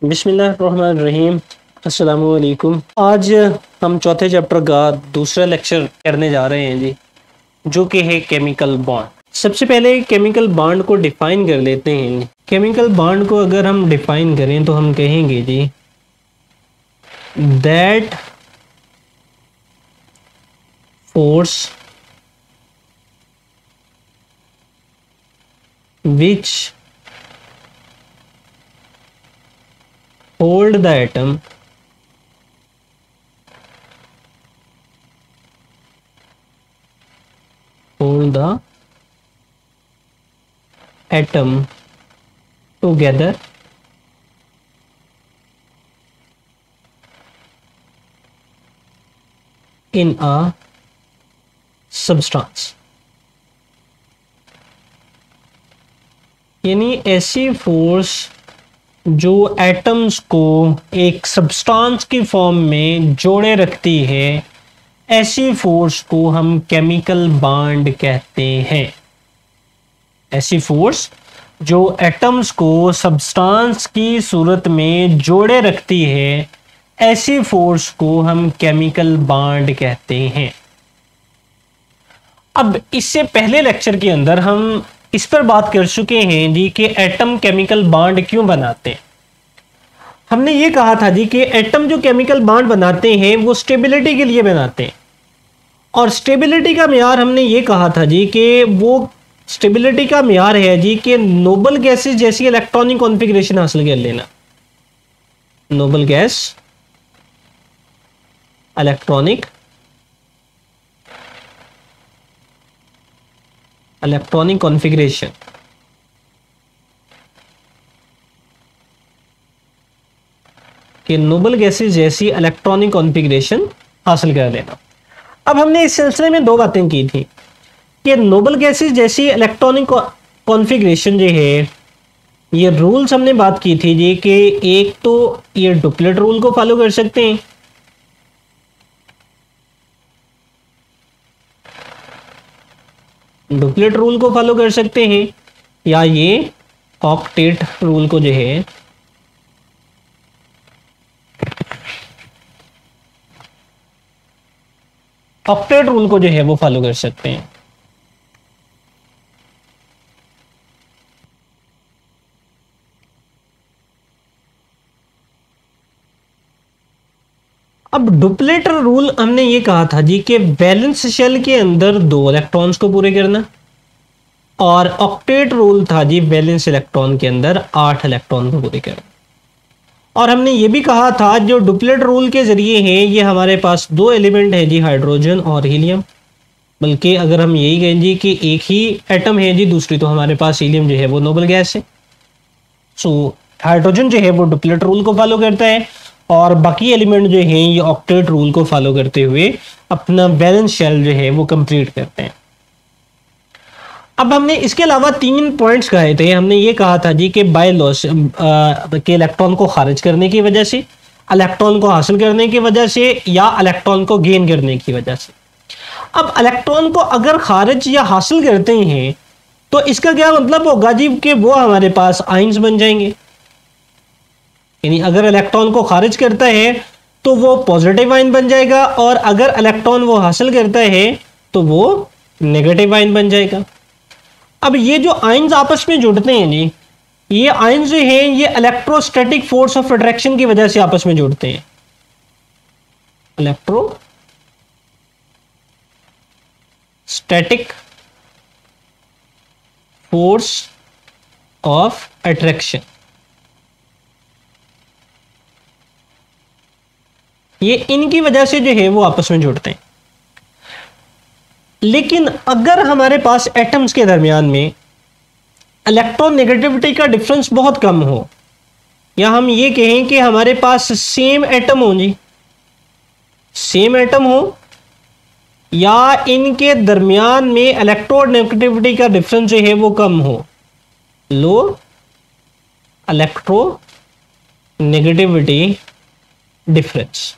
बिस्मिल्लाहिर्रहमानिर्रहीम। अस्सलामु अलैकुम। आज हम चौथे चैप्टर का दूसरा लेक्चर करने जा रहे हैं जी, जो कि है केमिकल बॉन्ड। सबसे पहले केमिकल बॉन्ड को डिफाइन कर लेते हैं। केमिकल बॉन्ड को अगर हम डिफाइन करें तो हम कहेंगे जी that force which hold the atom together in a substance। यानी ऐसी फोर्स जो एटम्स को एक सब्सटेंस की फॉर्म में जोड़े रखती है, ऐसी फोर्स को हम केमिकल बॉन्ड कहते हैं। ऐसी फोर्स जो एटम्स को सब्सटेंस की सूरत में जोड़े रखती है, ऐसी फोर्स को हम केमिकल बॉन्ड कहते हैं। अब इससे पहले लेक्चर के अंदर हम इस पर बात कर चुके हैं जी कि एटम केमिकल बॉन्ड क्यों बनाते हैं। हमने ये कहा था जी कि एटम जो केमिकल बॉन्ड बनाते हैं वो स्टेबिलिटी के लिए बनाते हैं, और स्टेबिलिटी का म्यार हमने ये कहा था जी कि वो स्टेबिलिटी का म्यार है जी कि नोबल गैसेस जैसी इलेक्ट्रॉनिक कॉन्फ़िगरेशन हासिल कर लेना। नोबल गैस इलेक्ट्रॉनिक कॉन्फ़िगरेशन कि नोबल गैसेस जैसी इलेक्ट्रॉनिक कॉन्फ़िगरेशन हासिल कर लेना। अब हमने इस सिलसिले में दो बातें की थी कि नोबल गैसेस जैसी इलेक्ट्रॉनिक कॉन्फ़िगरेशन जो है, ये रूल्स हमने बात की थी जी कि एक तो ये डुप्लेट रूल को फॉलो कर सकते हैं, डुप्लेट रूल को फॉलो कर सकते हैं, या ये ऑक्टेट रूल को जो है ऑक्टेट रूल को जो है वो फॉलो कर सकते हैं। अब डुप्लेट रूल हमने ये कहा था जी कि वैलेंस शेल के अंदर 2 इलेक्ट्रॉन्स को पूरे करना, और ऑक्टेट रूल था जी वैलेंस इलेक्ट्रॉन के अंदर 8 इलेक्ट्रॉन को पूरे करना। और हमने ये भी कहा था जो डुप्लेट रूल के जरिए है, ये हमारे पास 2 एलिमेंट है जी, हाइड्रोजन और हीलियम। बल्कि अगर हम यही कहें जी कि एक ही एटम है जी, दूसरी तो हमारे पास हीलियम जो है वो नोबल गैस है। सो हाइड्रोजन जो है वो डुप्लेट रूल को फॉलो करता है, और बाकी एलिमेंट जो हैं ये ऑक्टेट रूल को फॉलो करते हुए अपना बैलेंस शेल जो है वो कंप्लीट करते हैं। अब हमने इसके अलावा 3 पॉइंट्स कहे थे। हमने ये कहा था जी कि बाय लॉस के इलेक्ट्रॉन को खारिज करने की वजह से, इलेक्ट्रॉन को हासिल करने की वजह से, या इलेक्ट्रॉन को गेन करने की वजह से। अब इलेक्ट्रॉन को अगर खारिज या हासिल करते हैं तो इसका क्या मतलब होगा जी कि वो हमारे पास आयंस बन जाएंगे। यानी अगर इलेक्ट्रॉन को खारिज करता है तो वो पॉजिटिव आयन बन जाएगा, और अगर इलेक्ट्रॉन वो हासिल करता है तो वो नेगेटिव आयन बन जाएगा। अब ये जो आयन्स आपस में जुड़ते हैं जी, ये आयन्स जो हैं ये इलेक्ट्रोस्टैटिक फोर्स ऑफ अट्रैक्शन की वजह से आपस में जुड़ते हैं। इलेक्ट्रोस्टैटिक फोर्स ऑफ अट्रैक्शन, ये इनकी वजह से जो है वो आपस में जुड़ते हैं। लेकिन अगर हमारे पास एटम्स के दरमियान में इलेक्ट्रॉन नेगेटिविटी का डिफरेंस बहुत कम हो, या हम ये कहें कि हमारे पास सेम एटम हो जी, सेम एटम हो, या इनके दरमियान में इलेक्ट्रॉन नेगेटिविटी का डिफरेंस जो है वो कम हो, लो इलेक्ट्रो नेगेटिविटी डिफरेंस।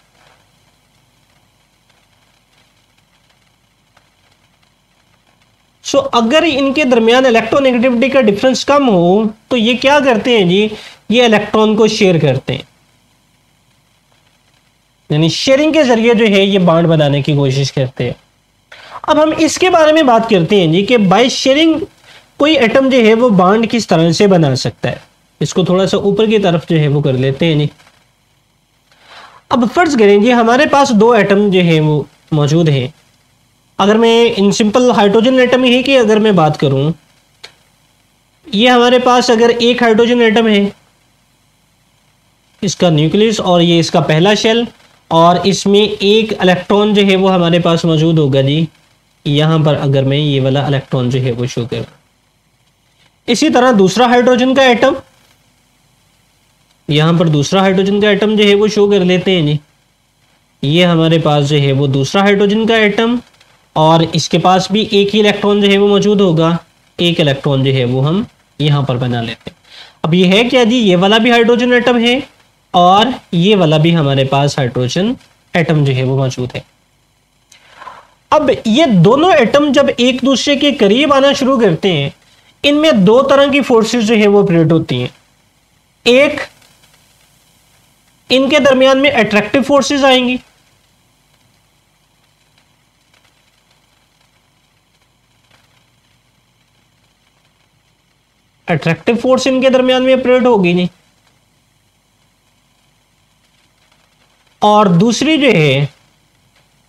सो अगर इनके दरमियान इलेक्ट्रोनेगेटिविटी का डिफरेंस कम हो तो ये क्या करते हैं जी ये इलेक्ट्रॉन को शेयर करते हैं, यानी शेयरिंग के जरिए जो है ये बॉन्ड बनाने की कोशिश करते हैं। अब हम इसके बारे में बात करते हैं जी कि बाय शेयरिंग कोई एटम जो है वो बॉन्ड किस तरह से बना सकता है। इसको थोड़ा सा ऊपर की तरफ जो है वो कर लेते हैं जी। अब फर्ज करें जी हमारे पास दो एटम जो है वो मौजूद हैं। अगर मैं इन सिंपल हाइड्रोजन एटम ही की अगर मैं बात करूं, ये हमारे पास अगर एक हाइड्रोजन एटम है, इसका न्यूक्लियस और ये इसका पहला शेल, और इसमें एक इलेक्ट्रॉन जो है वो हमारे पास मौजूद होगा जी। यहाँ पर अगर मैं ये वाला इलेक्ट्रॉन जो है वो शो कर, इसी तरह दूसरा हाइड्रोजन का एटम, यहाँ पर दूसरा हाइड्रोजन का एटम जो है वो शो कर लेते हैं जी। ये हमारे पास जो है वो दूसरा हाइड्रोजन का एटम, और इसके पास भी एक ही इलेक्ट्रॉन जो है वो मौजूद होगा। एक इलेक्ट्रॉन जो है वो हम यहाँ पर बना लेते हैं। अब ये है क्या जी, ये वाला भी हाइड्रोजन एटम है और ये वाला भी हमारे पास हाइड्रोजन एटम जो है वो मौजूद है। अब ये दोनों एटम जब एक दूसरे के करीब आना शुरू करते हैं, इनमें दो तरह की फोर्सेस जो है वो ऑपरेट होती हैं। एक, इनके दरमियान में अट्रैक्टिव फोर्सेस आएंगी, अट्रैक्टिव फोर्स इनके दरमियान में ऑपरेट होगी नहीं, और दूसरी जो है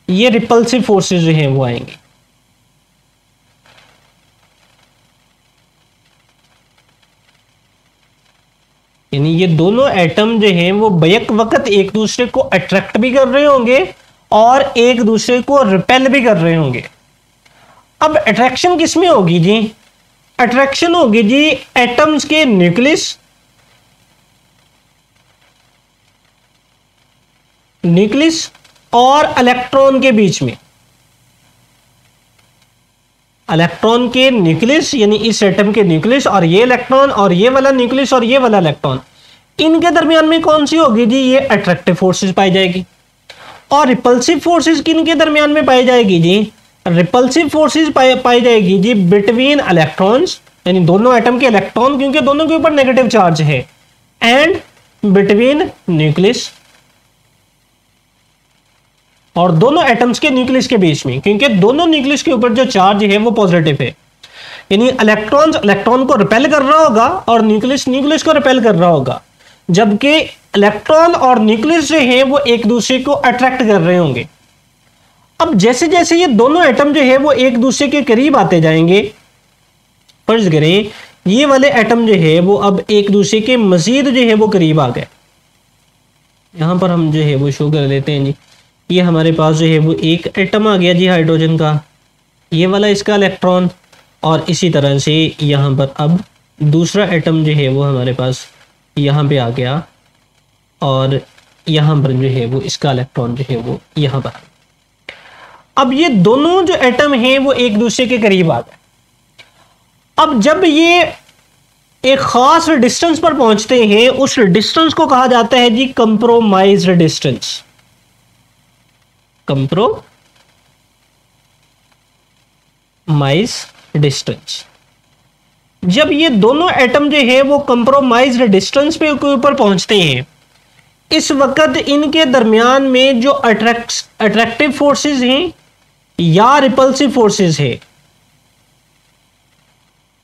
ये रिपल्सिव फोर्सेस जो हैं वो आएंगी। यानी ये दोनों एटम जो हैं वो बैक वक्त एक दूसरे को अट्रैक्ट भी कर रहे होंगे और एक दूसरे को रिपेल भी कर रहे होंगे। अब अट्रैक्शन किसमें होगी जी? अट्रैक्शन होगी जी एटम्स के न्यूक्लियस और इलेक्ट्रॉन के बीच में। इलेक्ट्रॉन के न्यूक्लियस यानी इस एटम के न्यूक्लियस और ये इलेक्ट्रॉन और ये वाला न्यूक्लियस और ये वाला इलेक्ट्रॉन, इनके दरमियान में कौन सी होगी जी? ये अट्रैक्टिव फोर्सेस पाई जाएगी। और रिपल्सिव फोर्सेस किनके दरमियान में पाई जाएगी जी? रिपल्सिव फोर्सेस पाई जाएगी जी बिटवीन इलेक्ट्रॉन्स, यानी दोनों एटम के इलेक्ट्रॉन, क्योंकि दोनों के ऊपर नेगेटिव चार्ज है, एंड बिटवीन न्यूक्लियस, और दोनों एटम्स के न्यूक्लियस के बीच में, क्योंकि दोनों न्यूक्लियस के ऊपर जो चार्ज है वो पॉजिटिव है। यानी इलेक्ट्रॉन को रिपेल कर रहा होगा और न्यूक्लियस को रिपेल कर रहा होगा, जबकि इलेक्ट्रॉन और न्यूक्लियस जो है वो एक दूसरे को अट्रैक्ट कर रहे होंगे। अब जैसे जैसे ये दोनों एटम जो है वो एक दूसरे के करीब आते जाएंगे, फर्ज करें ये वाले एटम जो है वो अब एक दूसरे के मजीद जो है वो करीब आ गए। यहां पर हम जो है वो शो कर लेते हैं जी, ये हमारे पास जो है वो एक एटम आ गया जी हाइड्रोजन का, ये वाला इसका इलेक्ट्रॉन, और इसी तरह से यहाँ पर अब दूसरा एटम जो है वो हमारे पास यहाँ पे आ गया, और यहाँ पर जो है वो इसका इलेक्ट्रॉन जो है वो यहाँ पर। अब ये दोनों जो एटम हैं वो एक दूसरे के करीब आ गए। अब जब ये एक खास डिस्टेंस पर पहुंचते हैं, उस डिस्टेंस को कहा जाता है जी कंप्रोमाइज्ड डिस्टेंस। Compromise distance. जब ये दोनों एटम जो है वो कंप्रोमाइज्ड डिस्टेंस पे ऊपर पहुंचते हैं, इस वक्त इनके दरमियान में जो अट्रैक्टिव फोर्सेस हैं या रिपल्सिव फोर्सेस है,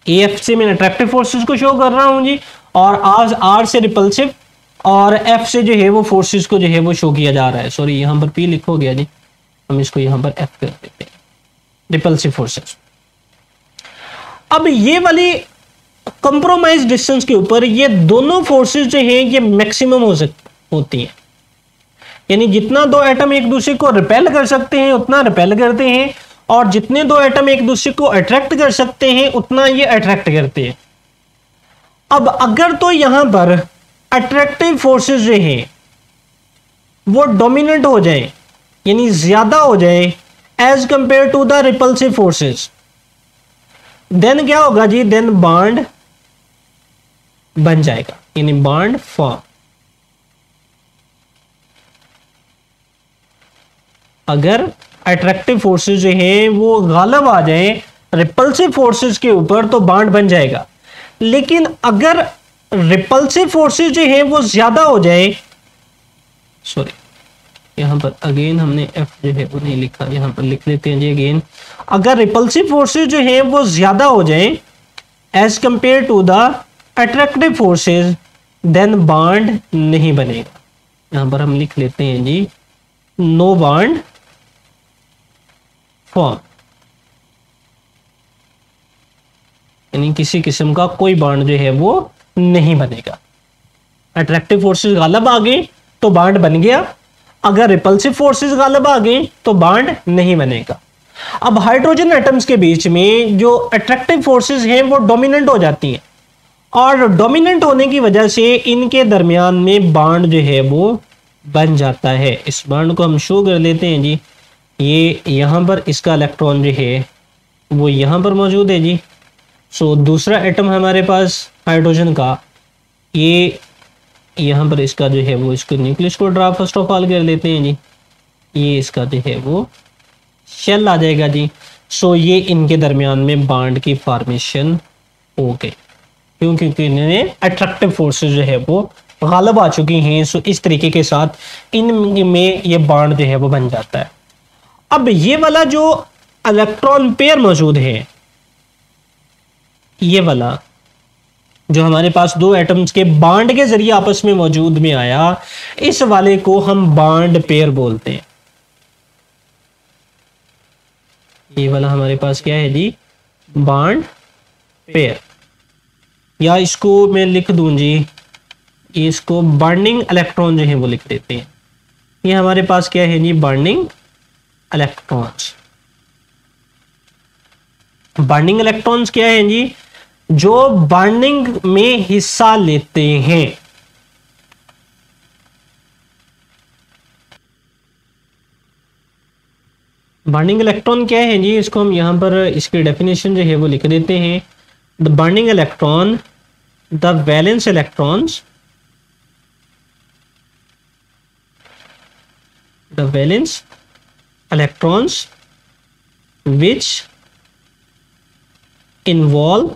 एफ से मैं अट्रैक्टिव फोर्सेस को शो कर रहा हूं जी, और आर से रिपल्सिव, और एफ से जो है वो फोर्सेस को जो है वो शो किया जा रहा है। सॉरी, यहां पर पी लिखो गया जी, हम इसको यहां पर एफ कर देते हैं, रिपल्सिव फोर्सेस। अब ये वाली कंप्रोमाइज डिस्टेंस के ऊपर ये दोनों फोर्सेस जो हैं ये मैक्सिमम होती हैं, यानी जितना दो एटम एक दूसरे को रिपेल कर सकते हैं उतना रिपेल करते हैं, और जितने दो एटम एक दूसरे को अट्रैक्ट कर सकते हैं उतना ये अट्रैक्ट करते हैं। अब अगर तो यहां पर अट्रैक्टिव फोर्सेस जो हैं वो डोमिनेंट हो जाए, यानी ज्यादा हो जाए as compare to the repulsive forces, then क्या होगा जी? देन बॉन्ड बन जाएगा, यानी बॉन्ड फॉर्म। अगर अट्रैक्टिव फोर्सेस जो हैं वो गालिब आ जाए रिपल्सिव फोर्सेस के ऊपर तो बॉन्ड बन जाएगा। लेकिन अगर रिपल्सिव फोर्सेस जो है वो ज्यादा हो जाए, सॉरी यहाँ पर अगेन हमने एफ जो है वो नहीं लिखा, यहाँ पर लिख लेते हैं जी अगेन। अगर रिपल्सिव फोर्सेस जो है वो ज्यादा हो जाए as compare to the attractive forces, then bond नहीं बनेगा। यहाँ पर हम लिख लेते हैं जी नो बॉन्ड फॉर्म, यानी किसी किस्म का कोई बॉन्ड जो है वो नहीं बनेगा। अट्रैक्टिव फोर्सेस गालिब आ गए तो बॉन्ड बन गया, अगर रिपल्सिव फोर्सेस गालिब आ गए तो बॉन्ड नहीं बनेगा। अब हाइड्रोजन एटम्स के बीच में जो अट्रैक्टिव फोर्सेस हैं वो डोमिनेंट हो जाती हैं, और डोमिनेंट होने की वजह से इनके दरमियान में बॉन्ड जो है वो बन जाता है। इस बॉन्ड को हम शो कर लेते हैं जी, ये यहाँ पर इसका इलेक्ट्रॉन जो है वो यहाँ पर मौजूद है जी। सो दूसरा एटम हमारे पास हाइड्रोजन का, ये यहाँ पर इसका जो है वो इसको न्यूक्लियस को ड्रा फर्स्ट ऑफ ऑल कर लेते हैं जी, ये इसका जो है वो शेल आ जाएगा जी। सो ये इनके दरमियान में बॉन्ड की फॉर्मेशन हो गई, क्यों? क्योंकि इन्हें अट्रैक्टिव फोर्सेस जो है वो गालिब आ चुकी हैं। सो इस तरीके के साथ इनमें ये बॉन्ड जो है वो बन जाता है। अब ये वाला जो इलेक्ट्रॉन पेयर मौजूद है, ये वाला जो हमारे पास दो एटम्स के बॉन्ड के जरिए आपस में मौजूद में आया, इस वाले को हम बॉन्ड पेयर बोलते हैं। ये वाला हमारे पास क्या है जी? बॉन्ड पेयर, या इसको मैं लिख दूं जी, इसको बॉन्डिंग इलेक्ट्रॉन जो है वो लिख देते हैं। ये हमारे पास क्या है जी? Bonding electrons. बॉन्डिंग इलेक्ट्रॉन्स क्या है जी? जो बॉन्डिंग में हिस्सा लेते हैं। बॉन्डिंग इलेक्ट्रॉन क्या है जी? इसको हम यहां पर इसकी डेफिनेशन जो है वो लिख देते हैं। The bonding electron, the valence electrons, the valence electrons which involve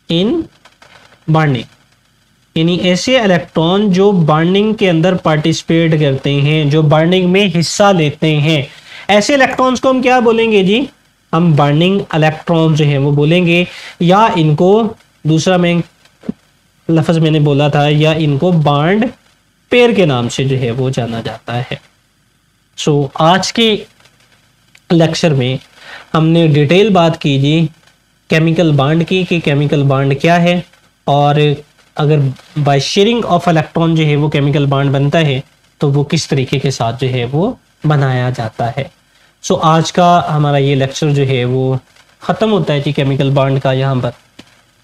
in bonding, यानी ऐसे इलेक्ट्रॉन जो बॉन्डिंग के अंदर पार्टिसिपेट करते हैं, जो बॉन्डिंग में हिस्सा लेते हैं, ऐसे इलेक्ट्रॉन्स को हम क्या बोलेंगे जी? हम बॉन्डिंग इलेक्ट्रॉन जो है वो बोलेंगे, या इनको दूसरा में लफ्ज मैंने बोला था, या इनको बॉन्ड पेयर के नाम से जो है वो जाना जाता है। सो आज के लेक्चर में हमने डिटेल बात की जी केमिकल बॉन्ड की, कि केमिकल बॉन्ड क्या है, और अगर बाय शेयरिंग ऑफ इलेक्ट्रॉन जो है वो केमिकल बॉन्ड बनता है तो वो किस तरीके के साथ जो है वो बनाया जाता है। सो आज का हमारा ये लेक्चर जो है वो ख़त्म होता है जी केमिकल बॉन्ड का यहाँ पर।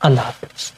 अल्लाह हाफ़िज़।